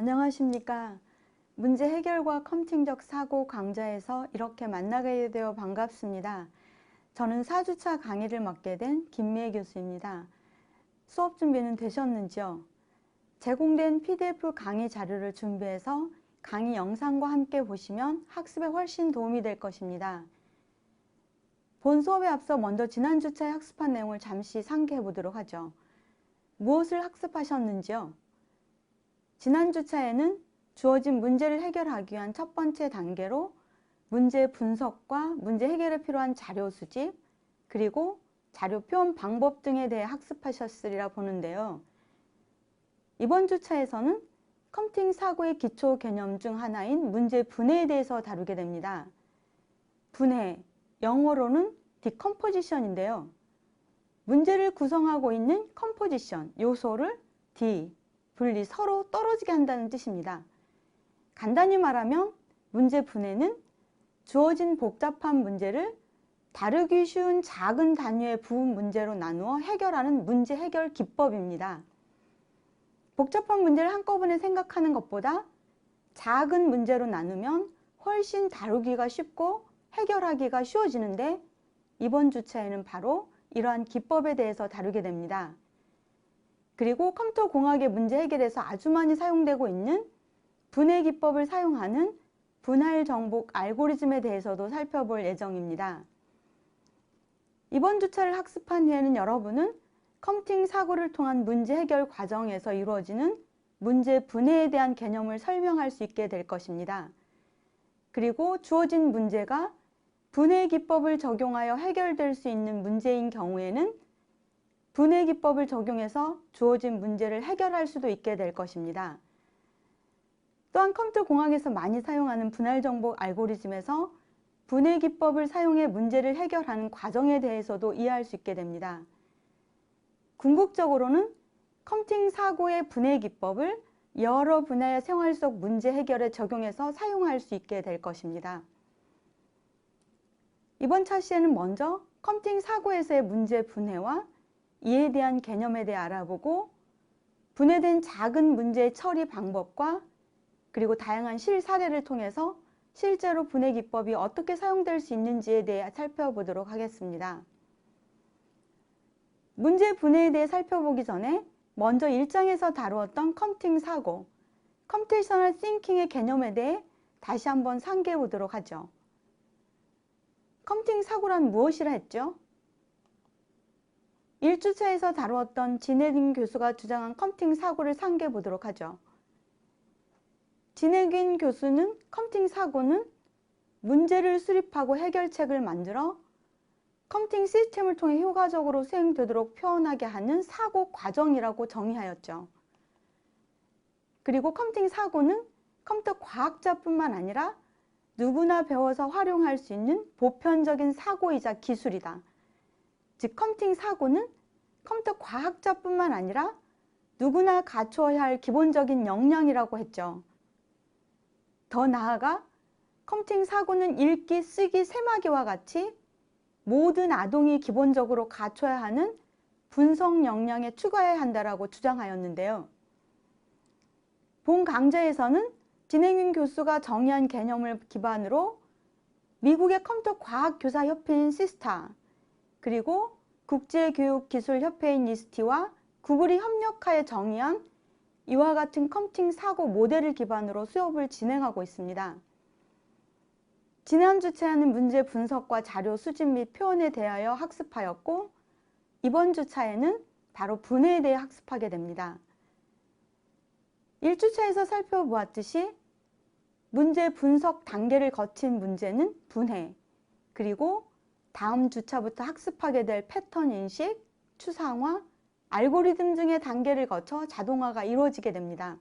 안녕하십니까. 문제 해결과 컴퓨팅적 사고 강좌에서 이렇게 만나게 되어 반갑습니다. 저는 4주차 강의를 맡게 된 김미애 교수입니다. 수업 준비는 되셨는지요? 제공된 PDF 강의 자료를 준비해서 강의 영상과 함께 보시면 학습에 훨씬 도움이 될 것입니다. 본 수업에 앞서 먼저 지난주차에 학습한 내용을 잠시 상기해 보도록 하죠. 무엇을 학습하셨는지요? 지난주차에는 주어진 문제를 해결하기 위한 첫 번째 단계로 문제 분석과 문제 해결에 필요한 자료 수집, 그리고 자료 표현 방법 등에 대해 학습하셨으리라 보는데요. 이번 주차에서는 컴퓨팅 사고의 기초 개념 중 하나인 문제 분해에 대해서 다루게 됩니다. 분해, 영어로는 decomposition인데요. 문제를 구성하고 있는 컴포지션, 요소를 분리, 서로 떨어지게 한다는 뜻입니다. 간단히 말하면 문제 분해는 주어진 복잡한 문제를 다루기 쉬운 작은 단위의 부분 문제로 나누어 해결하는 문제 해결 기법입니다. 복잡한 문제를 한꺼번에 생각하는 것보다 작은 문제로 나누면 훨씬 다루기가 쉽고 해결하기가 쉬워지는데 이번 주차에는 바로 이러한 기법에 대해서 다루게 됩니다. 그리고 컴퓨터 공학의 문제 해결에서 아주 많이 사용되고 있는 분해 기법을 사용하는 분할 정복 알고리즘에 대해서도 살펴볼 예정입니다. 이번 주차를 학습한 후에는 여러분은 컴퓨팅 사고를 통한 문제 해결 과정에서 이루어지는 문제 분해에 대한 개념을 설명할 수 있게 될 것입니다. 그리고 주어진 문제가 분해 기법을 적용하여 해결될 수 있는 문제인 경우에는 분해 기법을 적용해서 주어진 문제를 해결할 수도 있게 될 것입니다. 또한 컴퓨터 공학에서 많이 사용하는 분할 정복 알고리즘에서 분해 기법을 사용해 문제를 해결하는 과정에 대해서도 이해할 수 있게 됩니다. 궁극적으로는 컴퓨팅 사고의 분해 기법을 여러 분야의 생활 속 문제 해결에 적용해서 사용할 수 있게 될 것입니다. 이번 차 시에는 먼저 컴퓨팅 사고에서의 문제 분해와 이에 대한 개념에 대해 알아보고 분해된 작은 문제의 처리 방법과 그리고 다양한 실사례를 통해서 실제로 분해 기법이 어떻게 사용될 수 있는지에 대해 살펴보도록 하겠습니다. 문제 분해에 대해 살펴보기 전에 먼저 1장에서 다루었던 컴퓨팅 사고, 컴퓨테이셔널 싱킹의 개념에 대해 다시 한번 상기해 보도록 하죠. 컴퓨팅 사고란 무엇이라 했죠? 1주차에서 다루었던 진해균 교수가 주장한 컴퓨팅 사고를 상기해 보도록 하죠. 진해균 교수는 컴퓨팅 사고는 문제를 수립하고 해결책을 만들어 컴퓨팅 시스템을 통해 효과적으로 수행되도록 표현하게 하는 사고 과정이라고 정의하였죠. 그리고 컴퓨팅 사고는 컴퓨터 과학자뿐만 아니라 누구나 배워서 활용할 수 있는 보편적인 사고이자 기술이다. 즉 컴퓨팅 사고는 컴퓨터 과학자뿐만 아니라 누구나 갖춰야 할 기본적인 역량이라고 했죠. 더 나아가 컴퓨팅 사고는 읽기, 쓰기, 세마기와 같이 모든 아동이 기본적으로 갖춰야 하는 분석 역량에 추가해야 한다고 주장하였는데요. 본 강좌에서는 진해균 교수가 정의한 개념을 기반으로 미국의 컴퓨터 과학 교사 협회인 시스타, 그리고 국제교육기술협회인 니스티와 구글이 협력하여 정의한 이와 같은 컴퓨팅 사고 모델을 기반으로 수업을 진행하고 있습니다. 지난 주차에는 문제 분석과 자료 수집 및 표현에 대하여 학습하였고 이번 주차에는 바로 분해에 대해 학습하게 됩니다. 1주차에서 살펴보았듯이 문제 분석 단계를 거친 문제는 분해, 그리고 다음 주차부터 학습하게 될 패턴 인식, 추상화, 알고리즘 등의 단계를 거쳐 자동화가 이루어지게 됩니다.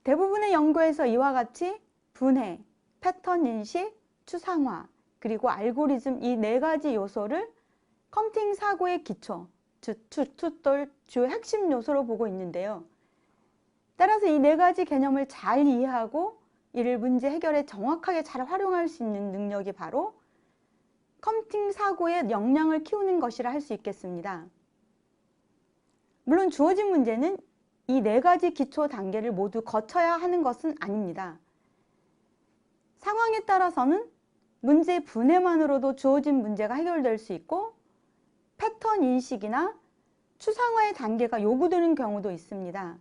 대부분의 연구에서 이와 같이 분해, 패턴 인식, 추상화, 그리고 알고리즘 이 4가지 요소를 컴퓨팅 사고의 기초, 즉 주요 핵심 요소로 보고 있는데요. 따라서 이 4가지 개념을 잘 이해하고 이를 문제 해결에 정확하게 잘 활용할 수 있는 능력이 바로 컴퓨팅 사고의 역량을 키우는 것이라 할 수 있겠습니다. 물론 주어진 문제는 이 네 가지 기초 단계를 모두 거쳐야 하는 것은 아닙니다. 상황에 따라서는 문제 분해만으로도 주어진 문제가 해결될 수 있고 패턴 인식이나 추상화의 단계가 요구되는 경우도 있습니다.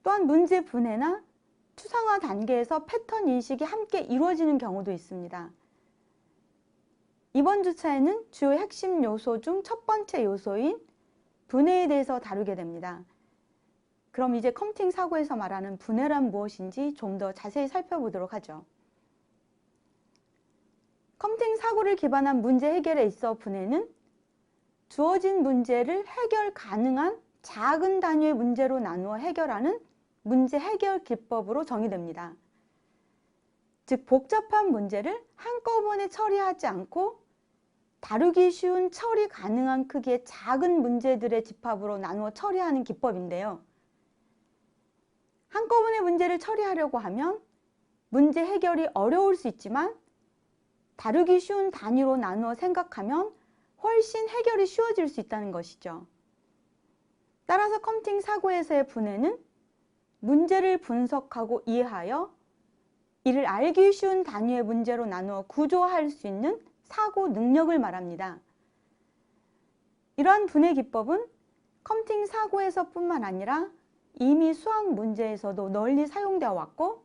또한 문제 분해나 추상화 단계에서 패턴 인식이 함께 이루어지는 경우도 있습니다. 이번 주차에는 주요 핵심 요소 중 첫 번째 요소인 분해에 대해서 다루게 됩니다. 그럼 이제 컴퓨팅 사고에서 말하는 분해란 무엇인지 좀 더 자세히 살펴보도록 하죠. 컴퓨팅 사고를 기반한 문제 해결에 있어 분해는 주어진 문제를 해결 가능한 작은 단위의 문제로 나누어 해결하는 문제 해결 기법으로 정의됩니다. 즉 복잡한 문제를 한꺼번에 처리하지 않고 다루기 쉬운 처리 가능한 크기의 작은 문제들의 집합으로 나누어 처리하는 기법인데요. 한꺼번에 문제를 처리하려고 하면 문제 해결이 어려울 수 있지만 다루기 쉬운 단위로 나누어 생각하면 훨씬 해결이 쉬워질 수 있다는 것이죠. 따라서 컴퓨팅 사고에서의 분해는 문제를 분석하고 이해하여 이를 알기 쉬운 단위의 문제로 나누어 구조화할 수 있는 사고 능력을 말합니다. 이러한 분해 기법은 컴퓨팅 사고에서뿐만 아니라 이미 수학 문제에서도 널리 사용되어 왔고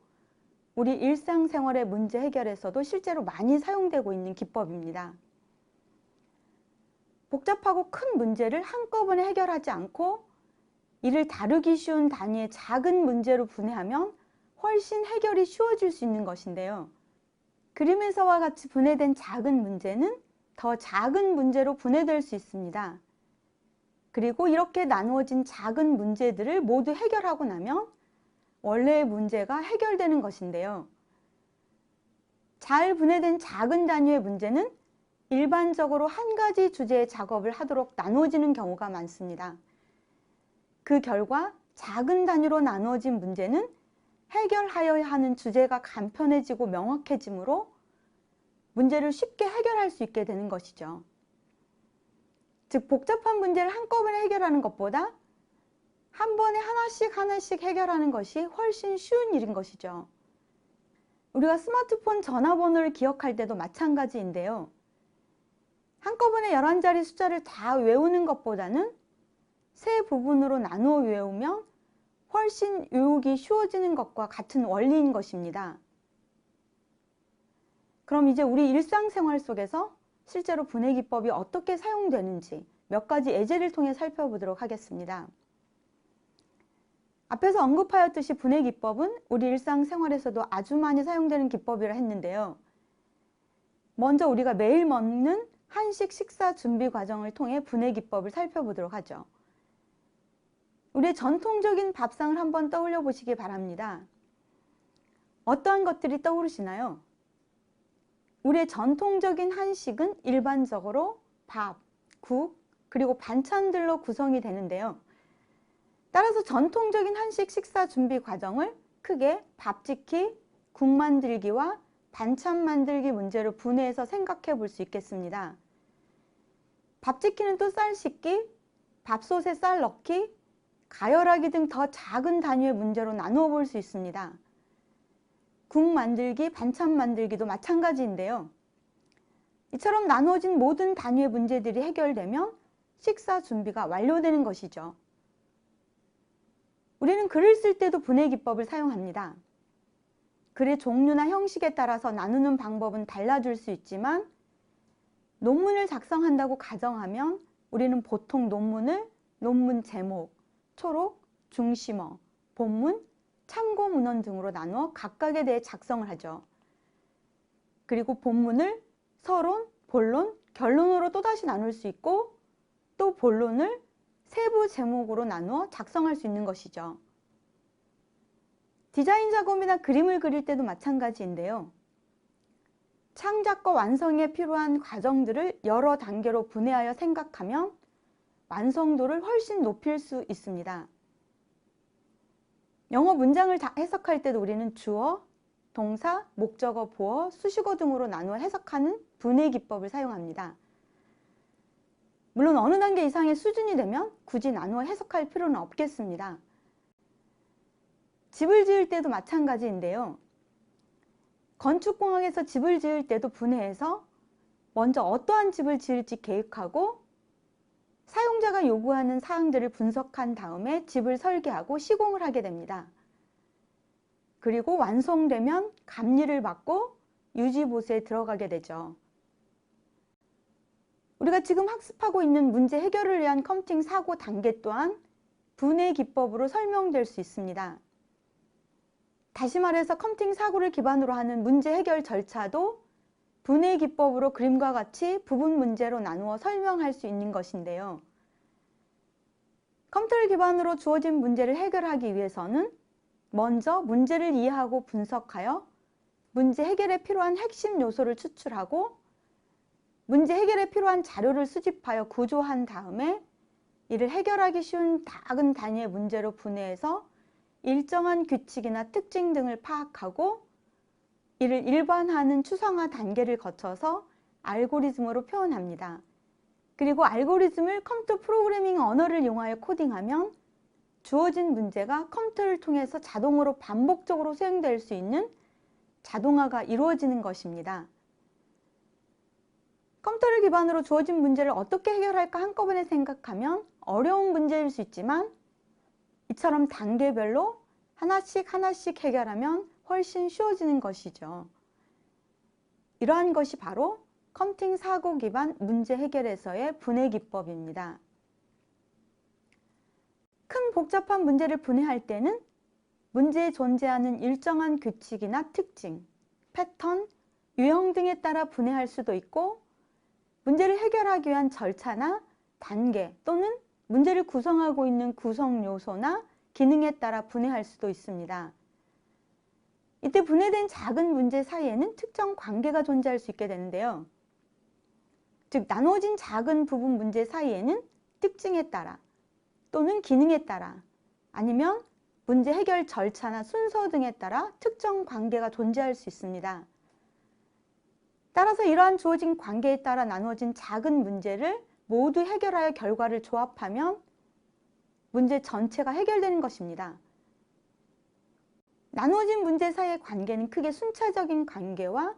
우리 일상생활의 문제 해결에서도 실제로 많이 사용되고 있는 기법입니다. 복잡하고 큰 문제를 한꺼번에 해결하지 않고 이를 다루기 쉬운 단위의 작은 문제로 분해하면 훨씬 해결이 쉬워질 수 있는 것인데요. 그림에서와 같이 분해된 작은 문제는 더 작은 문제로 분해될 수 있습니다. 그리고 이렇게 나누어진 작은 문제들을 모두 해결하고 나면 원래의 문제가 해결되는 것인데요. 잘 분해된 작은 단위의 문제는 일반적으로 한 가지 주제의 작업을 하도록 나누어지는 경우가 많습니다. 그 결과 작은 단위로 나누어진 문제는 해결하여야 하는 주제가 간편해지고 명확해지므로 문제를 쉽게 해결할 수 있게 되는 것이죠. 즉 복잡한 문제를 한꺼번에 해결하는 것보다 한 번에 하나씩 해결하는 것이 훨씬 쉬운 일인 것이죠. 우리가 스마트폰 전화번호를 기억할 때도 마찬가지인데요. 한꺼번에 11자리 숫자를 다 외우는 것보다는 세 부분으로 나누어 외우면 훨씬 외우기 쉬워지는 것과 같은 원리인 것입니다. 그럼 이제 우리 일상생활 속에서 실제로 분해 기법이 어떻게 사용되는지 몇 가지 예제를 통해 살펴보도록 하겠습니다. 앞에서 언급하였듯이 분해 기법은 우리 일상생활에서도 아주 많이 사용되는 기법이라 했는데요. 먼저 우리가 매일 먹는 한식 식사 준비 과정을 통해 분해 기법을 살펴보도록 하죠. 우리의 전통적인 밥상을 한번 떠올려 보시기 바랍니다. 어떠한 것들이 떠오르시나요? 우리의 전통적인 한식은 일반적으로 밥, 국, 그리고 반찬들로 구성이 되는데요. 따라서 전통적인 한식 식사 준비 과정을 크게 밥 짓기, 국 만들기와 반찬 만들기 문제로 분해해서 생각해 볼 수 있겠습니다. 밥 짓기는 또 쌀 씻기, 밥솥에 쌀 넣기, 가열하기 등 더 작은 단위의 문제로 나누어 볼 수 있습니다. 국 만들기, 반찬 만들기도 마찬가지인데요. 이처럼 나누어진 모든 단위의 문제들이 해결되면 식사 준비가 완료되는 것이죠. 우리는 글을 쓸 때도 분해 기법을 사용합니다. 글의 종류나 형식에 따라서 나누는 방법은 달라질 수 있지만 논문을 작성한다고 가정하면 우리는 보통 논문을 논문 제목, 초록, 중심어, 본문, 참고 문헌 등으로 나누어 각각에 대해 작성을 하죠. 그리고 본문을 서론, 본론, 결론으로 또다시 나눌 수 있고 또 본론을 세부 제목으로 나누어 작성할 수 있는 것이죠. 디자인 작업이나 그림을 그릴 때도 마찬가지인데요. 창작과 완성에 필요한 과정들을 여러 단계로 분해하여 생각하면 완성도를 훨씬 높일 수 있습니다. 영어 문장을 해석할 때도 우리는 주어, 동사, 목적어, 보어, 수식어 등으로 나누어 해석하는 분해 기법을 사용합니다. 물론 어느 단계 이상의 수준이 되면 굳이 나누어 해석할 필요는 없겠습니다. 집을 지을 때도 마찬가지인데요. 건축공학에서 집을 지을 때도 분해해서 먼저 어떠한 집을 지을지 계획하고 사용자가 요구하는 사항들을 분석한 다음에 집을 설계하고 시공을 하게 됩니다. 그리고 완성되면 감리를 받고 유지보수에 들어가게 되죠. 우리가 지금 학습하고 있는 문제 해결을 위한 컴퓨팅 사고 단계 또한 분해 기법으로 설명될 수 있습니다. 다시 말해서 컴퓨팅 사고를 기반으로 하는 문제 해결 절차도 분해 기법으로 그림과 같이 부분 문제로 나누어 설명할 수 있는 것인데요. 컴퓨터를 기반으로 주어진 문제를 해결하기 위해서는 먼저 문제를 이해하고 분석하여 문제 해결에 필요한 핵심 요소를 추출하고 문제 해결에 필요한 자료를 수집하여 구조한 다음에 이를 해결하기 쉬운 작은 단위의 문제로 분해해서 일정한 규칙이나 특징 등을 파악하고 이를 일반화하는 추상화 단계를 거쳐서 알고리즘으로 표현합니다. 그리고 알고리즘을 컴퓨터 프로그래밍 언어를 이용하여 코딩하면 주어진 문제가 컴퓨터를 통해서 자동으로 반복적으로 수행될 수 있는 자동화가 이루어지는 것입니다. 컴퓨터를 기반으로 주어진 문제를 어떻게 해결할까 한꺼번에 생각하면 어려운 문제일 수 있지만 이처럼 단계별로 하나씩 해결하면 훨씬 쉬워지는 것이죠. 이러한 것이 바로 컴퓨팅 사고 기반 문제 해결에서의 분해 기법입니다. 큰 복잡한 문제를 분해할 때는 문제에 존재하는 일정한 규칙이나 특징, 패턴, 유형 등에 따라 분해할 수도 있고 문제를 해결하기 위한 절차나 단계 또는 문제를 구성하고 있는 구성 요소나 기능에 따라 분해할 수도 있습니다. 이때 분해된 작은 문제 사이에는 특정 관계가 존재할 수 있게 되는데요. 즉 나눠진 작은 부분 문제 사이에는 특징에 따라 또는 기능에 따라 아니면 문제 해결 절차나 순서 등에 따라 특정 관계가 존재할 수 있습니다. 따라서 이러한 주어진 관계에 따라 나누어진 작은 문제를 모두 해결하여 결과를 조합하면 문제 전체가 해결되는 것입니다. 나누어진 문제 사이의 관계는 크게 순차적인 관계와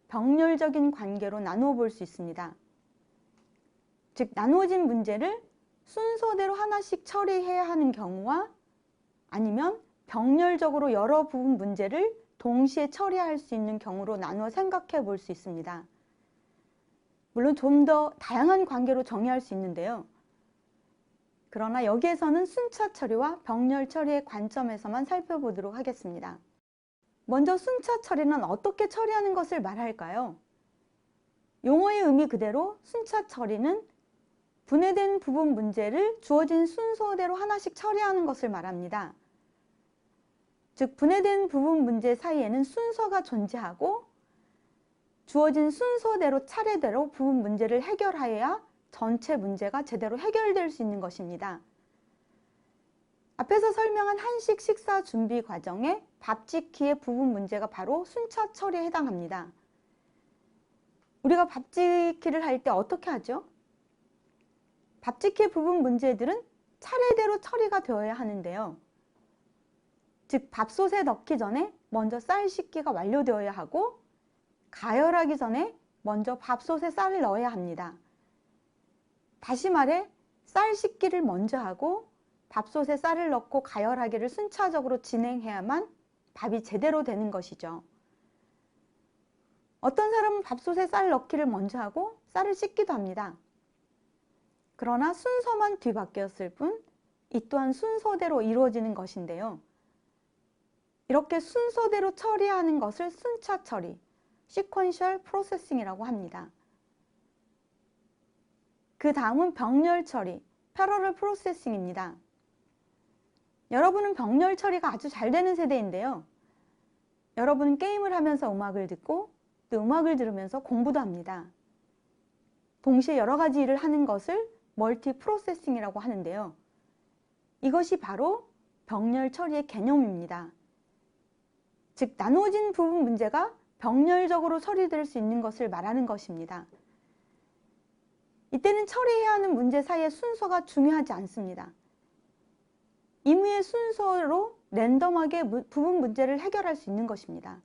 병렬적인 관계로 나누어 볼 수 있습니다. 즉 나누어진 문제를 순서대로 하나씩 처리해야 하는 경우와 아니면 병렬적으로 여러 부분 문제를 동시에 처리할 수 있는 경우로 나누어 생각해 볼 수 있습니다. 물론 좀 더 다양한 관계로 정의할 수 있는데요. 그러나 여기에서는 순차 처리와 병렬 처리의 관점에서만 살펴보도록 하겠습니다. 먼저 순차 처리는 어떻게 처리하는 것을 말할까요? 용어의 의미 그대로 순차 처리는 분해된 부분 문제를 주어진 순서대로 하나씩 처리하는 것을 말합니다. 즉 분해된 부분 문제 사이에는 순서가 존재하고 주어진 순서대로 차례대로 부분 문제를 해결하여야 전체 문제가 제대로 해결될 수 있는 것입니다. 앞에서 설명한 한식 식사 준비 과정의 밥 짓기의 부분 문제가 바로 순차 처리에 해당합니다. 우리가 밥 짓기를 할 때 어떻게 하죠? 밥 짓기의 부분 문제들은 차례대로 처리가 되어야 하는데요. 즉 밥솥에 넣기 전에 먼저 쌀 씻기가 완료되어야 하고 가열하기 전에 먼저 밥솥에 쌀을 넣어야 합니다. 다시 말해 쌀 씻기를 먼저 하고 밥솥에 쌀을 넣고 가열하기를 순차적으로 진행해야만 밥이 제대로 되는 것이죠. 어떤 사람은 밥솥에 쌀 넣기를 먼저 하고 쌀을 씻기도 합니다. 그러나 순서만 뒤바뀌었을 뿐 이 또한 순서대로 이루어지는 것인데요. 이렇게 순서대로 처리하는 것을 순차 처리, 시퀀셜 프로세싱이라고 합니다. 그 다음은 병렬 처리, 패러럴 프로세싱입니다. 여러분은 병렬 처리가 아주 잘 되는 세대인데요. 여러분은 게임을 하면서 음악을 듣고 또 음악을 들으면서 공부도 합니다. 동시에 여러 가지 일을 하는 것을 멀티 프로세싱이라고 하는데요. 이것이 바로 병렬 처리의 개념입니다. 즉 나누어진 부분 문제가 병렬적으로 처리될 수 있는 것을 말하는 것입니다. 이때는 처리해야 하는 문제 사이의 순서가 중요하지 않습니다. 임의의 순서로 랜덤하게 부분 문제를 해결할 수 있는 것입니다.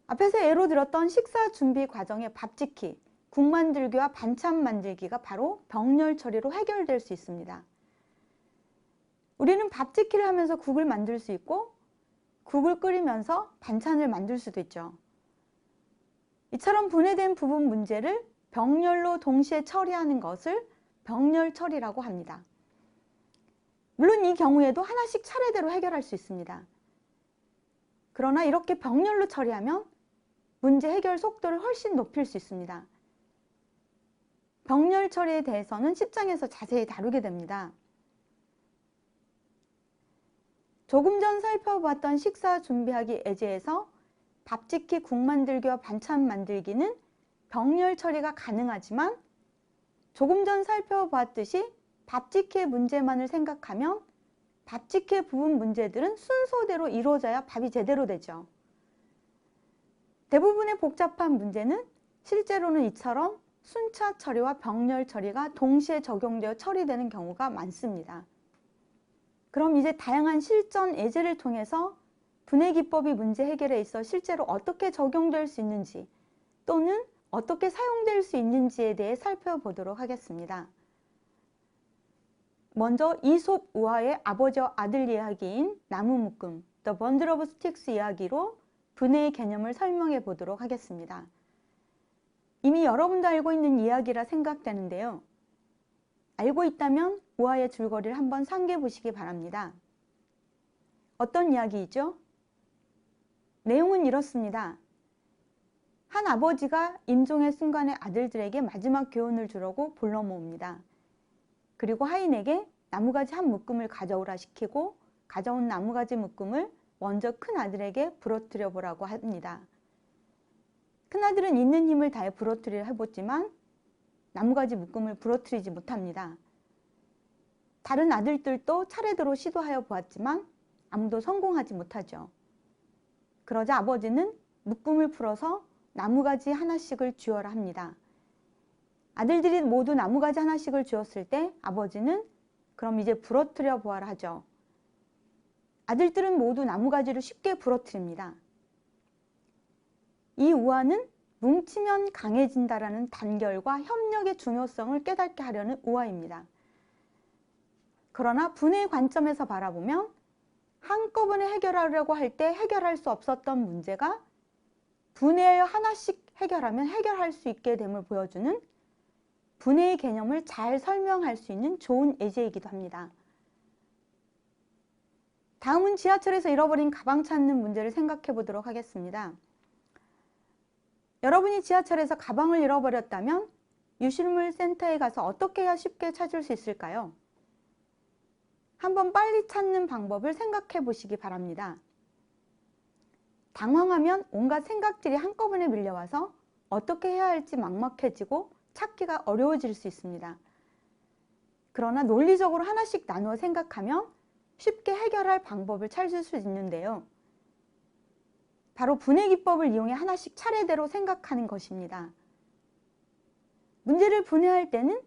앞에서 예로 들었던 식사 준비 과정의 밥 짓기, 국 만들기와 반찬 만들기가 바로 병렬 처리로 해결될 수 있습니다. 우리는 밥 짓기를 하면서 국을 만들 수 있고 국을 끓이면서 반찬을 만들 수도 있죠. 이처럼 분해된 부분 문제를 병렬로 동시에 처리하는 것을 병렬 처리라고 합니다. 물론 이 경우에도 하나씩 차례대로 해결할 수 있습니다. 그러나 이렇게 병렬로 처리하면 문제 해결 속도를 훨씬 높일 수 있습니다. 병렬 처리에 대해서는 10장에서 자세히 다루게 됩니다. 조금 전 살펴봤던 식사 준비하기 예제에서 밥 짓기, 국 만들기와 반찬 만들기는 병렬 처리가 가능하지만 조금 전 살펴봤듯이 밥 짓기의 문제만을 생각하면 밥 짓기의 부분 문제들은 순서대로 이루어져야 밥이 제대로 되죠. 대부분의 복잡한 문제는 실제로는 이처럼 순차 처리와 병렬 처리가 동시에 적용되어 처리되는 경우가 많습니다. 그럼 이제 다양한 실전 예제를 통해서 분해 기법이 문제 해결에 있어 실제로 어떻게 적용될 수 있는지 또는 어떻게 사용될 수 있는지에 대해 살펴보도록 하겠습니다. 먼저 이솝 우화의 아버지와 아들 이야기인 나무 묶음, The Bundle of Sticks 이야기로 분해의 개념을 설명해 보도록 하겠습니다. 이미 여러분도 알고 있는 이야기라 생각되는데요. 알고 있다면 우화의 줄거리를 한번 상기해 보시기 바랍니다. 어떤 이야기이죠? 내용은 이렇습니다. 한 아버지가 임종의 순간에 아들들에게 마지막 교훈을 주려고 불러 모읍니다. 그리고 하인에게 나무가지 한 묶음을 가져오라 시키고 가져온 나무가지 묶음을 먼저 큰 아들에게 부러뜨려 보라고 합니다. 큰아들은 있는 힘을 다해 부러뜨리려 해보지만 나무가지 묶음을 부러뜨리지 못합니다. 다른 아들들도 차례대로 시도하여 보았지만 아무도 성공하지 못하죠. 그러자 아버지는 묶음을 풀어서 나무가지 하나씩을 쥐어라 합니다. 아들들이 모두 나무가지 하나씩을 쥐었을 때 아버지는 그럼 이제 부러뜨려 보아라 하죠. 아들들은 모두 나무가지를 쉽게 부러뜨립니다. 이 우화는 뭉치면 강해진다라는 단결과 협력의 중요성을 깨닫게 하려는 우화입니다. 그러나 분해의 관점에서 바라보면 한꺼번에 해결하려고 할 때 해결할 수 없었던 문제가 분해하여 하나씩 해결하면 해결할 수 있게 됨을 보여주는 분해의 개념을 잘 설명할 수 있는 좋은 예제이기도 합니다. 다음은 지하철에서 잃어버린 가방 찾는 문제를 생각해 보도록 하겠습니다. 여러분이 지하철에서 가방을 잃어버렸다면 유실물 센터에 가서 어떻게 해야 쉽게 찾을 수 있을까요? 한번 빨리 찾는 방법을 생각해 보시기 바랍니다. 당황하면 온갖 생각들이 한꺼번에 밀려와서 어떻게 해야 할지 막막해지고 찾기가 어려워질 수 있습니다. 그러나 논리적으로 하나씩 나누어 생각하면 쉽게 해결할 방법을 찾을 수 있는데요. 바로 분해 기법을 이용해 하나씩 차례대로 생각하는 것입니다. 문제를 분해할 때는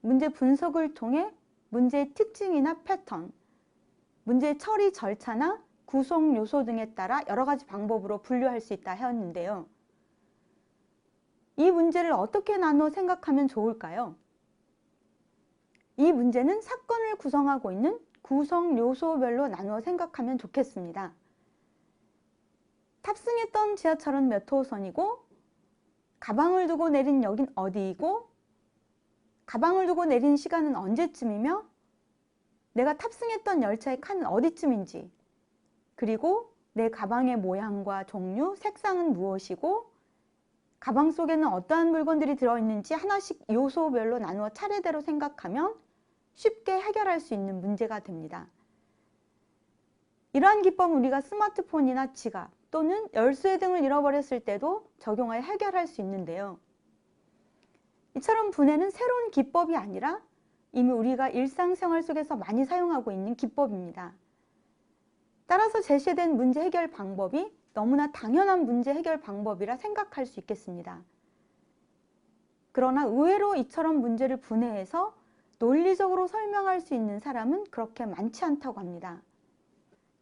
문제 분석을 통해 문제의 특징이나 패턴, 문제 처리 절차나 구성 요소 등에 따라 여러 가지 방법으로 분류할 수 있다 하였는데요. 이 문제를 어떻게 나누어 생각하면 좋을까요? 이 문제는 사건을 구성하고 있는 구성 요소별로 나누어 생각하면 좋겠습니다. 탑승했던 지하철은 몇 호선이고 가방을 두고 내린 역은 어디이고 가방을 두고 내린 시간은 언제쯤이며 내가 탑승했던 열차의 칸은 어디쯤인지 그리고 내 가방의 모양과 종류, 색상은 무엇이고 가방 속에는 어떠한 물건들이 들어있는지 하나씩 요소별로 나누어 차례대로 생각하면 쉽게 해결할 수 있는 문제가 됩니다. 이러한 기법은 우리가 스마트폰이나 지갑 또는 열쇠 등을 잃어버렸을 때도 적용하여 해결할 수 있는데요. 이처럼 분해는 새로운 기법이 아니라 이미 우리가 일상생활 속에서 많이 사용하고 있는 기법입니다. 따라서 제시된 문제 해결 방법이 너무나 당연한 문제 해결 방법이라 생각할 수 있겠습니다. 그러나 의외로 이처럼 문제를 분해해서 논리적으로 설명할 수 있는 사람은 그렇게 많지 않다고 합니다.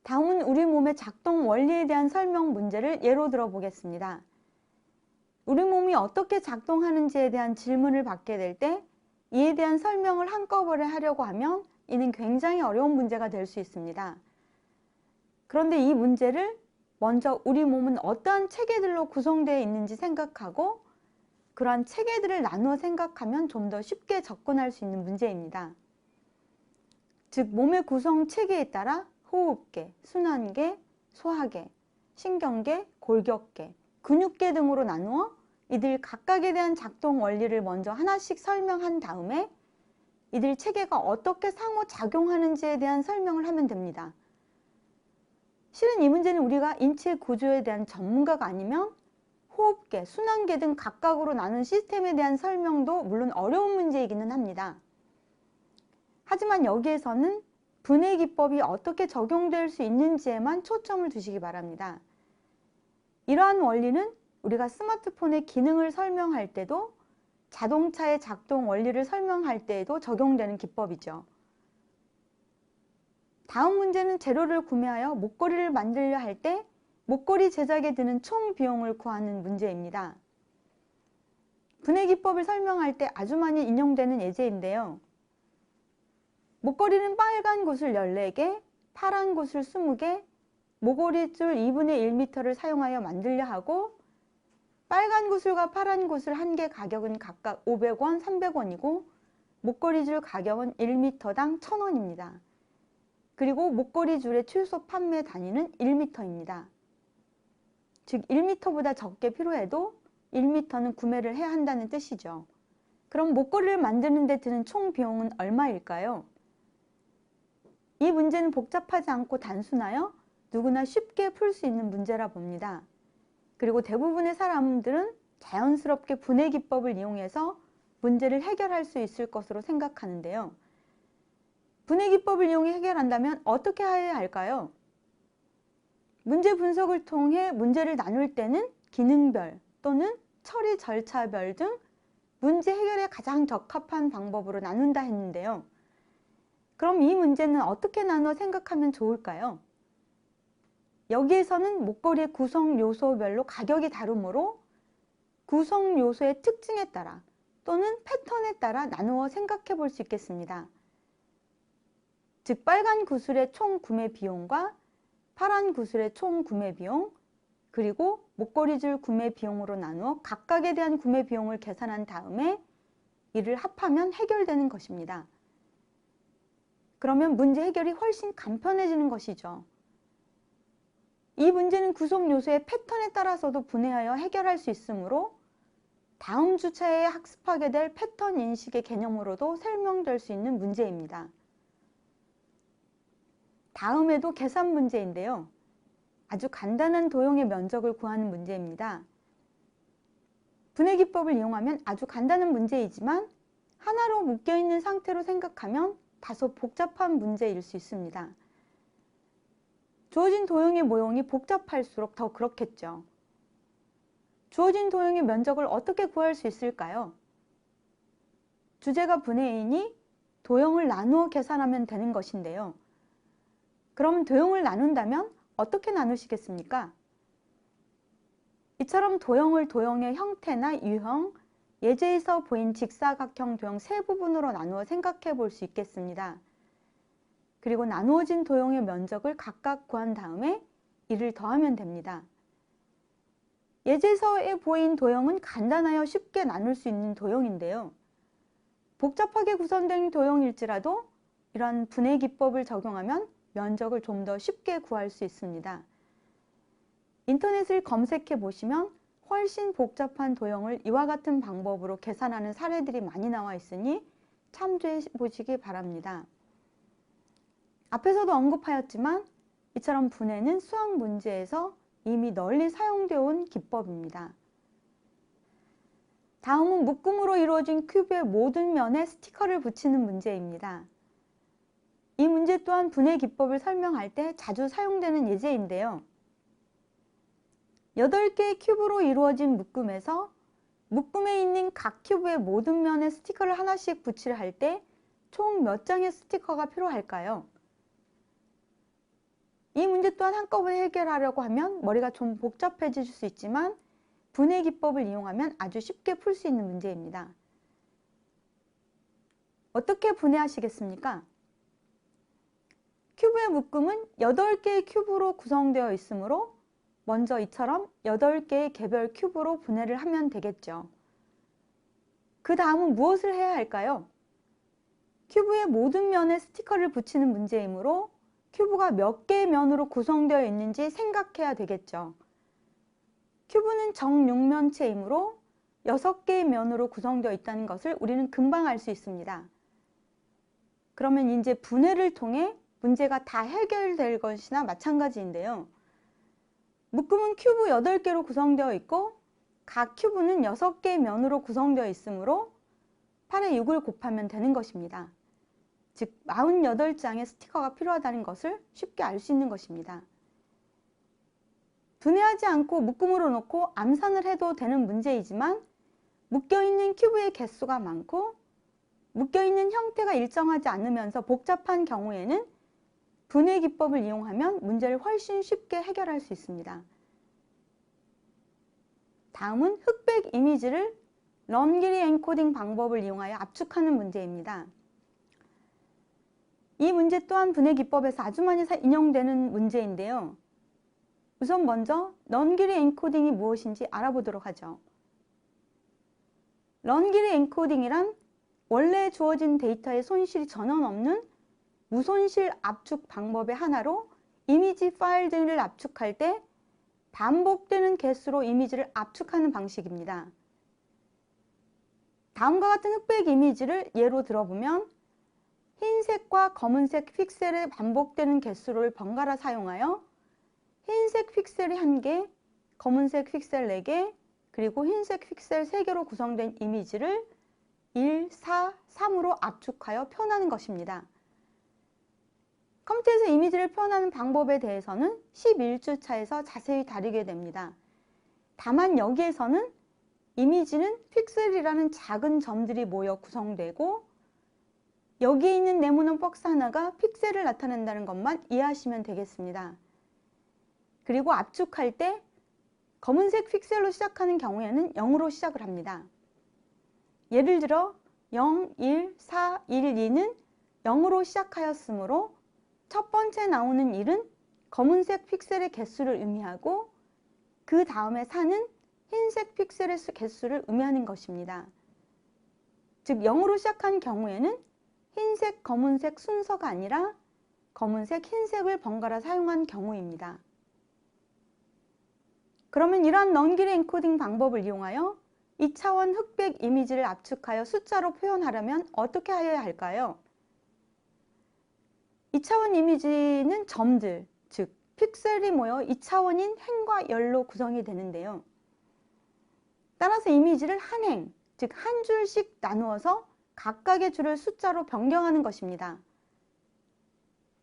다음은 우리 몸의 작동 원리에 대한 설명 문제를 예로 들어보겠습니다. 우리 몸이 어떻게 작동하는지에 대한 질문을 받게 될 때 이에 대한 설명을 한꺼번에 하려고 하면 이는 굉장히 어려운 문제가 될 수 있습니다. 그런데 이 문제를 먼저 우리 몸은 어떠한 체계들로 구성되어 있는지 생각하고 그러한 체계들을 나누어 생각하면 좀 더 쉽게 접근할 수 있는 문제입니다. 즉 몸의 구성 체계에 따라 호흡계, 순환계, 소화계, 신경계, 골격계, 근육계 등으로 나누어 이들 각각에 대한 작동 원리를 먼저 하나씩 설명한 다음에 이들 체계가 어떻게 상호작용하는지에 대한 설명을 하면 됩니다. 실은 이 문제는 우리가 인체 구조에 대한 전문가가 아니면 호흡계, 순환계 등 각각으로 나눈 시스템에 대한 설명도 물론 어려운 문제이기는 합니다. 하지만 여기에서는 분해 기법이 어떻게 적용될 수 있는지에만 초점을 두시기 바랍니다. 이러한 원리는 우리가 스마트폰의 기능을 설명할 때도 자동차의 작동 원리를 설명할 때에도 적용되는 기법이죠. 다음 문제는 재료를 구매하여 목걸이를 만들려 할 때 목걸이 제작에 드는 총 비용을 구하는 문제입니다. 분해 기법을 설명할 때 아주 많이 인용되는 예제인데요. 목걸이는 빨간 구슬 14개, 파란 구슬 20개, 모서리줄 2분의 1m를 사용하여 만들려 하고 빨간 구슬과 파란 구슬 1개 가격은 각각 500원, 300원이고 목걸이줄 가격은 1m당 1000원입니다. 그리고 목걸이줄의 최소 판매 단위는 1m입니다. 즉 1m보다 적게 필요해도 1m는 구매를 해야 한다는 뜻이죠. 그럼 목걸이를 만드는 데 드는 총 비용은 얼마일까요? 이 문제는 복잡하지 않고 단순하여 누구나 쉽게 풀 수 있는 문제라 봅니다. 그리고 대부분의 사람들은 자연스럽게 분해 기법을 이용해서 문제를 해결할 수 있을 것으로 생각하는데요. 분해 기법을 이용해 해결한다면 어떻게 해야 할까요? 문제 분석을 통해 문제를 나눌 때는 기능별 또는 처리 절차별 등 문제 해결에 가장 적합한 방법으로 나눈다 했는데요. 그럼 이 문제는 어떻게 나눠 생각하면 좋을까요? 여기에서는 목걸이의 구성 요소별로 가격이 다르므로 구성 요소의 특징에 따라 또는 패턴에 따라 나누어 생각해 볼 수 있겠습니다. 즉 빨간 구슬의 총 구매 비용과 파란 구슬의 총 구매 비용, 그리고 목걸이줄 구매 비용으로 나누어 각각에 대한 구매 비용을 계산한 다음에 이를 합하면 해결되는 것입니다. 그러면 문제 해결이 훨씬 간편해지는 것이죠. 이 문제는 구성 요소의 패턴에 따라서도 분해하여 해결할 수 있으므로 다음 주차에 학습하게 될 패턴 인식의 개념으로도 설명될 수 있는 문제입니다. 다음에도 계산 문제인데요. 아주 간단한 도형의 면적을 구하는 문제입니다. 분해 기법을 이용하면 아주 간단한 문제이지만 하나로 묶여있는 상태로 생각하면 다소 복잡한 문제일 수 있습니다. 주어진 도형의 모형이 복잡할수록 더 그렇겠죠. 주어진 도형의 면적을 어떻게 구할 수 있을까요? 주제가 분해이니 도형을 나누어 계산하면 되는 것인데요. 그럼 도형을 나눈다면 어떻게 나누시겠습니까? 이처럼 도형을 도형의 형태나 유형, 예제에서 보인 직사각형 도형 세 부분으로 나누어 생각해 볼 수 있겠습니다. 그리고 나누어진 도형의 면적을 각각 구한 다음에 이를 더하면 됩니다. 예제서에 보인 도형은 간단하여 쉽게 나눌 수 있는 도형인데요. 복잡하게 구성된 도형일지라도 이런 분해 기법을 적용하면 면적을 좀 더 쉽게 구할 수 있습니다. 인터넷을 검색해 보시면 훨씬 복잡한 도형을 이와 같은 방법으로 계산하는 사례들이 많이 나와 있으니 참조해 보시기 바랍니다. 앞에서도 언급하였지만 이처럼 분해는 수학 문제에서 이미 널리 사용되어 온 기법입니다. 다음은 묶음으로 이루어진 큐브의 모든 면에 스티커를 붙이는 문제입니다. 이 문제 또한 분해 기법을 설명할 때 자주 사용되는 예제인데요. 8개의 큐브로 이루어진 묶음에서 묶음에 있는 각 큐브의 모든 면에 스티커를 하나씩 붙이려 할 때 총 몇 장의 스티커가 필요할까요? 이 문제 또한 한꺼번에 해결하려고 하면 머리가 좀 복잡해질 수 있지만 분해 기법을 이용하면 아주 쉽게 풀 수 있는 문제입니다. 어떻게 분해하시겠습니까? 큐브의 묶음은 8개의 큐브로 구성되어 있으므로 먼저 이처럼 8개의 개별 큐브로 분해를 하면 되겠죠. 그 다음은 무엇을 해야 할까요? 큐브의 모든 면에 스티커를 붙이는 문제이므로 큐브가 몇 개의 면으로 구성되어 있는지 생각해야 되겠죠. 큐브는 정육면체이므로 6개의 면으로 구성되어 있다는 것을 우리는 금방 알 수 있습니다. 그러면 이제 분해를 통해 문제가 다 해결될 것이나 마찬가지인데요. 묶음은 큐브 8개로 구성되어 있고 각 큐브는 6개의 면으로 구성되어 있으므로 8에 6을 곱하면 되는 것입니다. 즉 48장의 스티커가 필요하다는 것을 쉽게 알 수 있는 것입니다. 분해하지 않고 묶음으로 놓고 암산을 해도 되는 문제이지만 묶여있는 큐브의 개수가 많고 묶여있는 형태가 일정하지 않으면서 복잡한 경우에는 분해 기법을 이용하면 문제를 훨씬 쉽게 해결할 수 있습니다. 다음은 흑백 이미지를 런 길이 엔코딩 방법을 이용하여 압축하는 문제입니다. 이 문제 또한 분해 기법에서 아주 많이 인용되는 문제인데요. 우선 먼저 런 길이 엔코딩이 무엇인지 알아보도록 하죠. 런 길이 엔코딩이란 원래 주어진 데이터에 손실이 전혀 없는 무손실 압축 방법의 하나로 이미지 파일들을 압축할 때 반복되는 개수로 이미지를 압축하는 방식입니다. 다음과 같은 흑백 이미지를 예로 들어보면 흰색과 검은색 픽셀의 반복되는 개수를 번갈아 사용하여 흰색 픽셀이 1개, 검은색 픽셀 4개, 그리고 흰색 픽셀 3개로 구성된 이미지를 1, 4, 3으로 압축하여 표현하는 것입니다. 컴퓨터에서 이미지를 표현하는 방법에 대해서는 11주차에서 자세히 다루게 됩니다. 다만 여기에서는 이미지는 픽셀이라는 작은 점들이 모여 구성되고 여기에 있는 네모난 박스 하나가 픽셀을 나타낸다는 것만 이해하시면 되겠습니다. 그리고 압축할 때 검은색 픽셀로 시작하는 경우에는 0으로 시작을 합니다. 예를 들어 0, 1, 4, 1, 2는 0으로 시작하였으므로 첫 번째 나오는 1은 검은색 픽셀의 개수를 의미하고 그 다음에 4는 흰색 픽셀의 개수를 의미하는 것입니다. 즉 0으로 시작한 경우에는 흰색, 검은색 순서가 아니라 검은색, 흰색을 번갈아 사용한 경우입니다. 그러면 이러한 런 길이 엔코딩 방법을 이용하여 2차원 흑백 이미지를 압축하여 숫자로 표현하려면 어떻게 하여야 할까요? 2차원 이미지는 점들, 즉 픽셀이 모여 2차원인 행과 열로 구성이 되는데요. 따라서 이미지를 한 행, 즉 한 줄씩 나누어서 각각의 줄을 숫자로 변경하는 것입니다.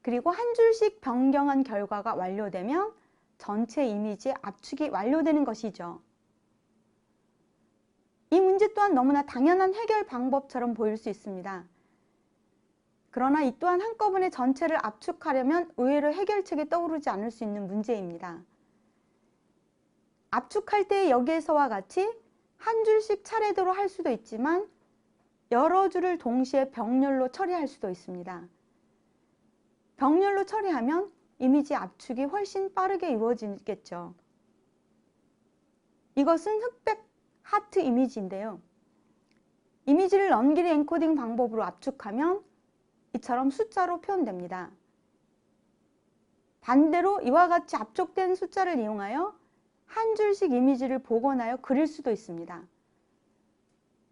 그리고 한 줄씩 변경한 결과가 완료되면 전체 이미지의 압축이 완료되는 것이죠. 이 문제 또한 너무나 당연한 해결 방법처럼 보일 수 있습니다. 그러나 이 또한 한꺼번에 전체를 압축하려면 의외로 해결책이 떠오르지 않을 수 있는 문제입니다. 압축할 때 여기에서와 같이 한 줄씩 차례대로 할 수도 있지만 여러 줄을 동시에 병렬로 처리할 수도 있습니다. 병렬로 처리하면 이미지 압축이 훨씬 빠르게 이루어지겠죠. 이것은 흑백 하트 이미지인데요. 이미지를 런 길이 엔코딩 방법으로 압축하면 이처럼 숫자로 표현됩니다. 반대로 이와 같이 압축된 숫자를 이용하여 한 줄씩 이미지를 복원하여 그릴 수도 있습니다.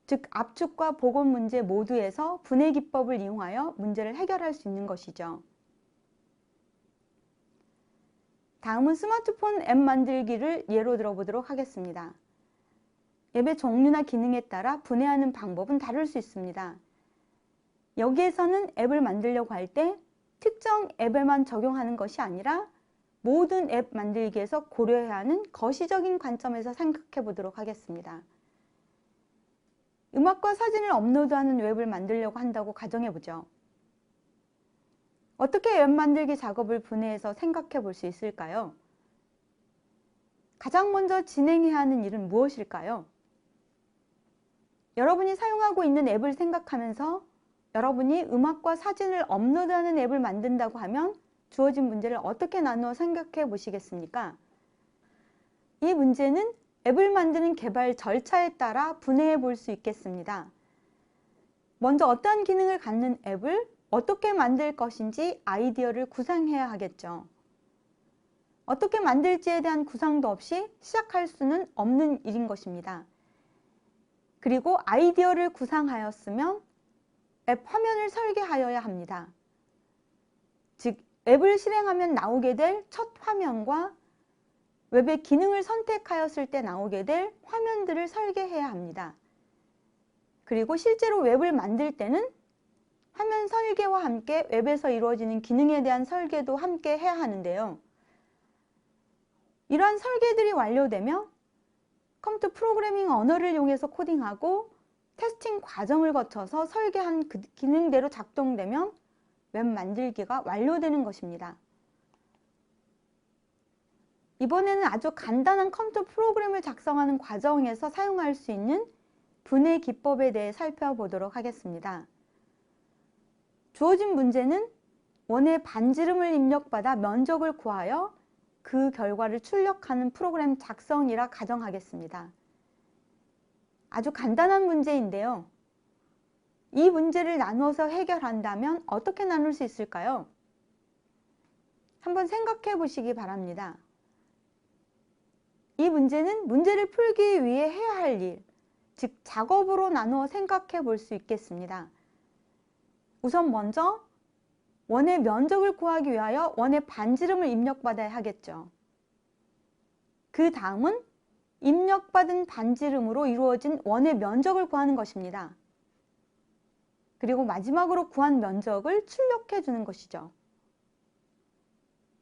즉 압축과 복원 문제 모두에서 분해 기법을 이용하여 문제를 해결할 수 있는 것이죠. 다음은 스마트폰 앱 만들기를 예로 들어보도록 하겠습니다. 앱의 종류나 기능에 따라 분해하는 방법은 다를 수 있습니다. 여기에서는 앱을 만들려고 할 때 특정 앱에만 적용하는 것이 아니라 모든 앱 만들기에서 고려해야 하는 거시적인 관점에서 생각해 보도록 하겠습니다. 음악과 사진을 업로드하는 웹을 만들려고 한다고 가정해보죠. 어떻게 웹 만들기 작업을 분해해서 생각해 볼 수 있을까요? 가장 먼저 진행해야 하는 일은 무엇일까요? 여러분이 사용하고 있는 앱을 생각하면서 여러분이 음악과 사진을 업로드하는 앱을 만든다고 하면 주어진 문제를 어떻게 나누어 생각해 보시겠습니까? 이 문제는 앱을 만드는 개발 절차에 따라 분해해 볼 수 있겠습니다. 먼저 어떠한 기능을 갖는 앱을 어떻게 만들 것인지 아이디어를 구상해야 하겠죠. 어떻게 만들지에 대한 구상도 없이 시작할 수는 없는 일인 것입니다. 그리고 아이디어를 구상하였으면 앱 화면을 설계하여야 합니다. 즉, 앱을 실행하면 나오게 될 첫 화면과 웹의 기능을 선택하였을 때 나오게 될 화면들을 설계해야 합니다. 그리고 실제로 웹을 만들 때는 화면 설계와 함께 웹에서 이루어지는 기능에 대한 설계도 함께 해야 하는데요. 이러한 설계들이 완료되며 컴퓨터 프로그래밍 언어를 이용해서 코딩하고 테스팅 과정을 거쳐서 설계한 그 기능대로 작동되면 웹 만들기가 완료되는 것입니다. 이번에는 아주 간단한 컴퓨터 프로그램을 작성하는 과정에서 사용할 수 있는 분해 기법에 대해 살펴보도록 하겠습니다. 주어진 문제는 원의 반지름을 입력받아 면적을 구하여 그 결과를 출력하는 프로그램 작성이라 가정하겠습니다. 아주 간단한 문제인데요. 이 문제를 나누어서 해결한다면 어떻게 나눌 수 있을까요? 한번 생각해 보시기 바랍니다. 이 문제는 문제를 풀기 위해 해야 할 일, 즉 작업으로 나누어 생각해 볼 수 있겠습니다. 우선 먼저 원의 면적을 구하기 위하여 원의 반지름을 입력받아야 하겠죠. 그 다음은 입력받은 반지름으로 이루어진 원의 면적을 구하는 것입니다. 그리고 마지막으로 구한 면적을 출력해 주는 것이죠.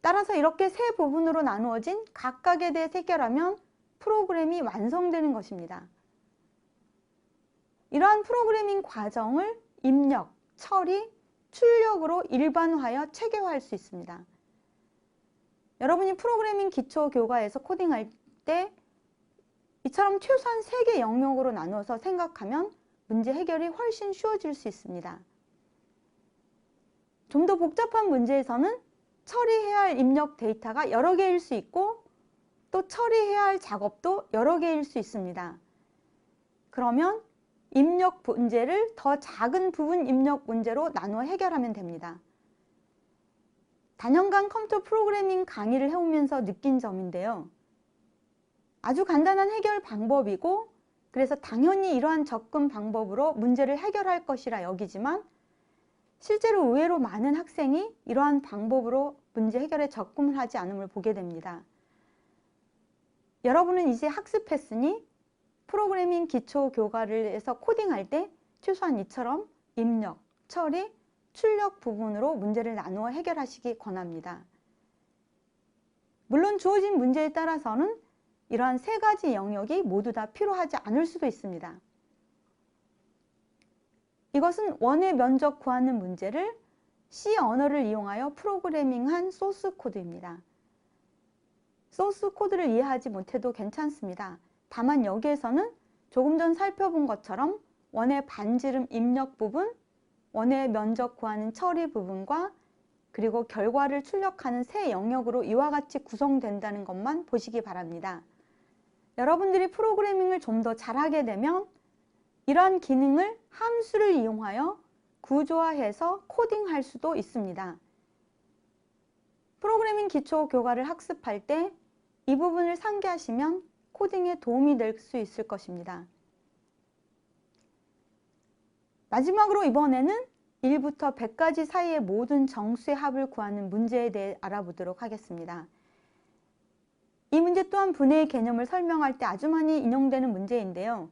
따라서 이렇게 세 부분으로 나누어진 각각에 대해 해결하면 프로그램이 완성되는 것입니다. 이러한 프로그래밍 과정을 입력, 처리, 출력으로 일반화하여 체계화할 수 있습니다. 여러분이 프로그래밍 기초 교과에서 코딩할 때 이처럼 최소한 3개 영역으로 나누어서 생각하면 문제 해결이 훨씬 쉬워질 수 있습니다. 좀 더 복잡한 문제에서는 처리해야 할 입력 데이터가 여러 개일 수 있고 또 처리해야 할 작업도 여러 개일 수 있습니다. 그러면 입력 문제를 더 작은 부분 입력 문제로 나누어 해결하면 됩니다. 단연간 컴퓨터 프로그래밍 강의를 해오면서 느낀 점인데요. 아주 간단한 해결 방법이고 그래서 당연히 이러한 접근 방법으로 문제를 해결할 것이라 여기지만 실제로 의외로 많은 학생이 이러한 방법으로 문제 해결에 접근을 하지 않음을 보게 됩니다. 여러분은 이제 학습했으니 프로그래밍 기초 교과를 해서 코딩할 때 최소한 이처럼 입력, 처리, 출력 부분으로 문제를 나누어 해결하시기 권합니다. 물론 주어진 문제에 따라서는 이러한 3가지 영역이 모두 다 필요하지 않을 수도 있습니다. 이것은 원의 면적 구하는 문제를 C 언어를 이용하여 프로그래밍한 소스 코드입니다. 소스 코드를 이해하지 못해도 괜찮습니다. 다만 여기에서는 조금 전 살펴본 것처럼 원의 반지름 입력 부분, 원의 면적 구하는 처리 부분과 그리고 결과를 출력하는 3 영역으로 이와 같이 구성된다는 것만 보시기 바랍니다. 여러분들이 프로그래밍을 좀 더 잘하게 되면 이러한 기능을 함수를 이용하여 구조화해서 코딩할 수도 있습니다. 프로그래밍 기초 교과를 학습할 때 이 부분을 상기하시면 코딩에 도움이 될 수 있을 것입니다. 마지막으로 이번에는 1부터 100까지 사이의 모든 정수의 합을 구하는 문제에 대해 알아보도록 하겠습니다. 이 문제 또한 분해의 개념을 설명할 때 아주 많이 인용되는 문제인데요.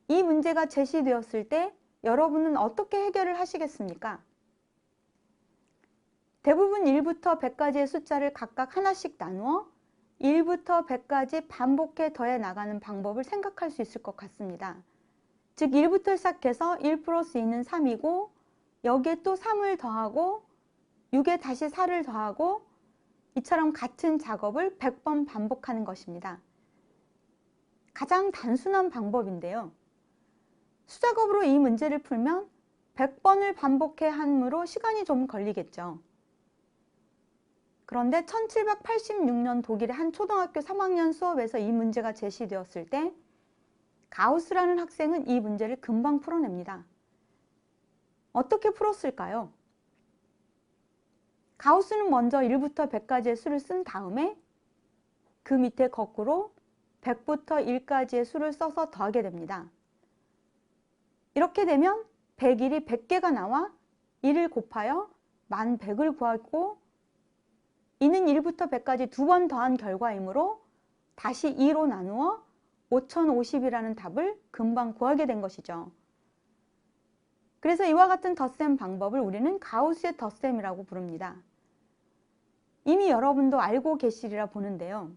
이 문제가 제시되었을 때 여러분은 어떻게 해결을 하시겠습니까? 대부분 1부터 100까지의 숫자를 각각 하나씩 나누어 1부터 100까지 반복해 더해 나가는 방법을 생각할 수 있을 것 같습니다. 즉 1부터 시작해서 1 플러스 2는 3이고 여기에 또 3을 더하고 6에 다시 4를 더하고 이처럼 같은 작업을 100번 반복하는 것입니다. 가장 단순한 방법인데요. 수작업으로 이 문제를 풀면 100번을 반복해야 하므로 시간이 좀 걸리겠죠. 그런데 1786년 독일의 한 초등학교 3학년 수업에서 이 문제가 제시되었을 때 가우스라는 학생은 이 문제를 금방 풀어냅니다. 어떻게 풀었을까요? 가우스는 먼저 1부터 100까지의 수를 쓴 다음에 그 밑에 거꾸로 100부터 1까지의 수를 써서 더하게 됩니다. 이렇게 되면 101이 100개가 나와 1을 곱하여 1100을 구하고 이는 1부터 100까지 두 번 더한 결과이므로 다시 2로 나누어 5050이라는 답을 금방 구하게 된 것이죠. 그래서 이와 같은 덧셈 방법을 우리는 가우스의 덧셈이라고 부릅니다. 이미 여러분도 알고 계시리라 보는데요.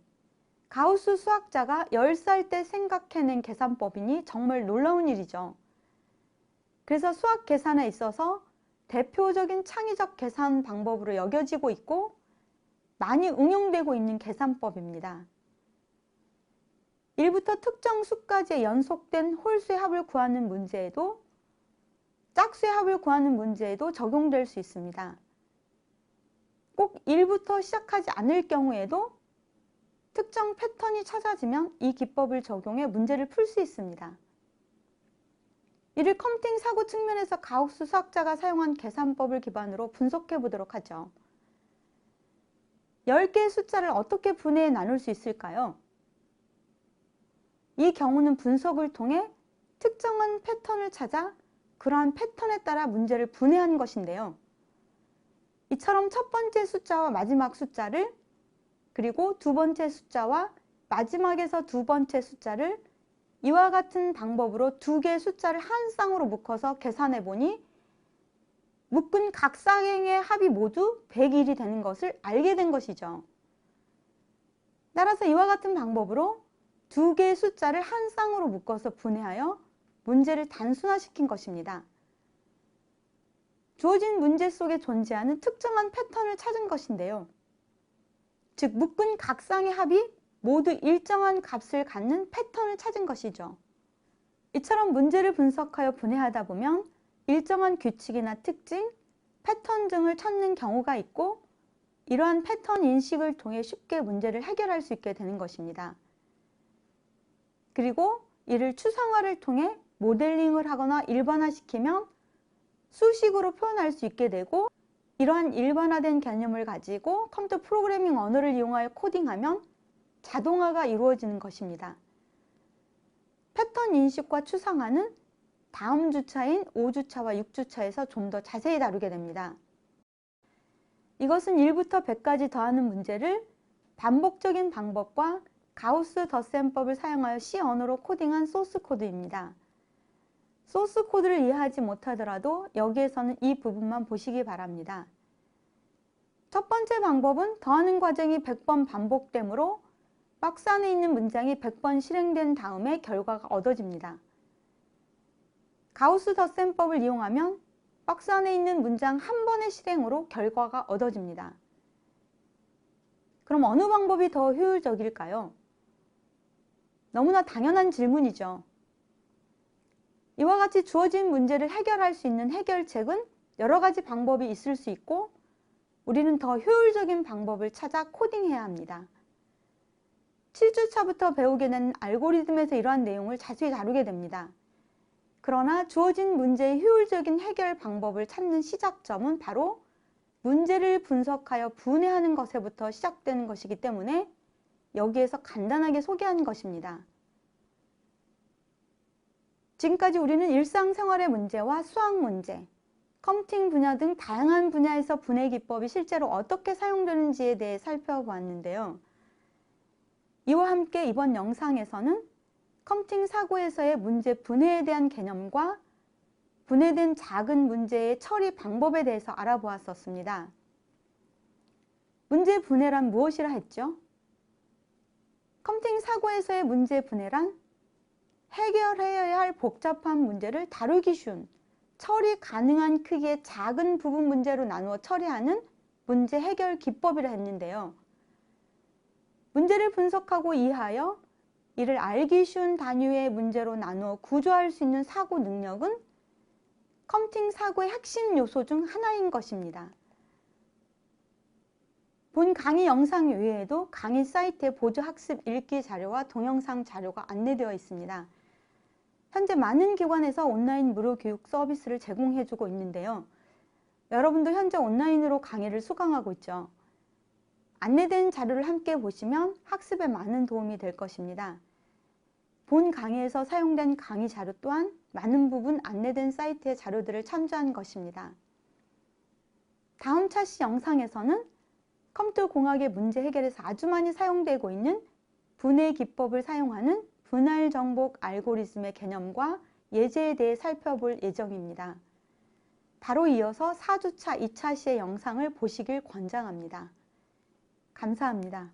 가우스 수학자가 10살 때 생각해낸 계산법이니 정말 놀라운 일이죠. 그래서 수학 계산에 있어서 대표적인 창의적 계산 방법으로 여겨지고 있고 많이 응용되고 있는 계산법입니다. 1부터 특정 수까지의 연속된 홀수의 합을 구하는 문제에도 짝수의 합을 구하는 문제에도 적용될 수 있습니다. 꼭 1부터 시작하지 않을 경우에도 특정 패턴이 찾아지면 이 기법을 적용해 문제를 풀 수 있습니다. 이를 컴팅 사고 측면에서 가우스 수학자가 사용한 계산법을 기반으로 분석해 보도록 하죠. 10개의 숫자를 어떻게 분해해 나눌 수 있을까요? 이 경우는 분석을 통해 특정한 패턴을 찾아 그러한 패턴에 따라 문제를 분해한 것인데요. 이처럼 첫 번째 숫자와 마지막 숫자를 그리고 두 번째 숫자와 마지막에서 두 번째 숫자를 이와 같은 방법으로 두 개의 숫자를 한 쌍으로 묶어서 계산해 보니 묶은 각 쌍의 합이 모두 101이 되는 것을 알게 된 것이죠. 따라서 이와 같은 방법으로 두 개의 숫자를 한 쌍으로 묶어서 분해하여 문제를 단순화시킨 것입니다. 주어진 문제 속에 존재하는 특정한 패턴을 찾은 것인데요. 즉 묶은 각 쌍의 합이 모두 일정한 값을 갖는 패턴을 찾은 것이죠. 이처럼 문제를 분석하여 분해하다 보면 일정한 규칙이나 특징, 패턴 등을 찾는 경우가 있고 이러한 패턴 인식을 통해 쉽게 문제를 해결할 수 있게 되는 것입니다. 그리고 이를 추상화를 통해 모델링을 하거나 일반화시키면 수식으로 표현할 수 있게 되고 이러한 일반화된 개념을 가지고 컴퓨터 프로그래밍 언어를 이용하여 코딩하면 자동화가 이루어지는 것입니다. 패턴 인식과 추상화는 다음 주차인 5주차와 6주차에서 좀 더 자세히 다루게 됩니다. 이것은 1부터 100까지 더하는 문제를 반복적인 방법과 가우스 덧셈법을 사용하여 C 언어로 코딩한 소스 코드입니다. 소스 코드를 이해하지 못하더라도 여기에서는 이 부분만 보시기 바랍니다. 첫 번째 방법은 더하는 과정이 100번 반복되므로 박스 안에 있는 문장이 100번 실행된 다음에 결과가 얻어집니다. 가우스 덧셈법을 이용하면 박스 안에 있는 문장 한 번의 실행으로 결과가 얻어집니다. 그럼 어느 방법이 더 효율적일까요? 너무나 당연한 질문이죠. 이와 같이 주어진 문제를 해결할 수 있는 해결책은 여러 가지 방법이 있을 수 있고 우리는 더 효율적인 방법을 찾아 코딩해야 합니다. 7주차부터 배우게 된 알고리즘에서 이러한 내용을 자세히 다루게 됩니다. 그러나 주어진 문제의 효율적인 해결 방법을 찾는 시작점은 바로 문제를 분석하여 분해하는 것에부터 시작되는 것이기 때문에 여기에서 간단하게 소개한 것입니다. 지금까지 우리는 일상생활의 문제와 수학 문제, 컴퓨팅 분야 등 다양한 분야에서 분해 기법이 실제로 어떻게 사용되는지에 대해 살펴보았는데요. 이와 함께 이번 영상에서는 컴퓨팅 사고에서의 문제 분해에 대한 개념과 분해된 작은 문제의 처리 방법에 대해서 알아보았었습니다. 문제 분해란 무엇이라 했죠? 컴퓨팅 사고에서의 문제 분해란 해결해야 할 복잡한 문제를 다루기 쉬운, 처리 가능한 크기의 작은 부분 문제로 나누어 처리하는 문제 해결 기법이라 했는데요. 문제를 분석하고 이해하여 이를 알기 쉬운 단위의 문제로 나누어 구조할 수 있는 사고 능력은 컴퓨팅 사고의 핵심 요소 중 하나인 것입니다. 본 강의 영상 외에도 강의 사이트에 보조학습 읽기 자료와 동영상 자료가 안내되어 있습니다. 현재 많은 기관에서 온라인 무료 교육 서비스를 제공해주고 있는데요. 여러분도 현재 온라인으로 강의를 수강하고 있죠. 안내된 자료를 함께 보시면 학습에 많은 도움이 될 것입니다. 본 강의에서 사용된 강의 자료 또한 많은 부분 안내된 사이트의 자료들을 참조한 것입니다. 다음 차시 영상에서는 컴퓨터 공학의 문제 해결에서 아주 많이 사용되고 있는 분해 기법을 사용하는 분할 정복 알고리즘의 개념과 예제에 대해 살펴볼 예정입니다. 바로 이어서 4주차 2차시의 영상을 보시길 권장합니다. 감사합니다.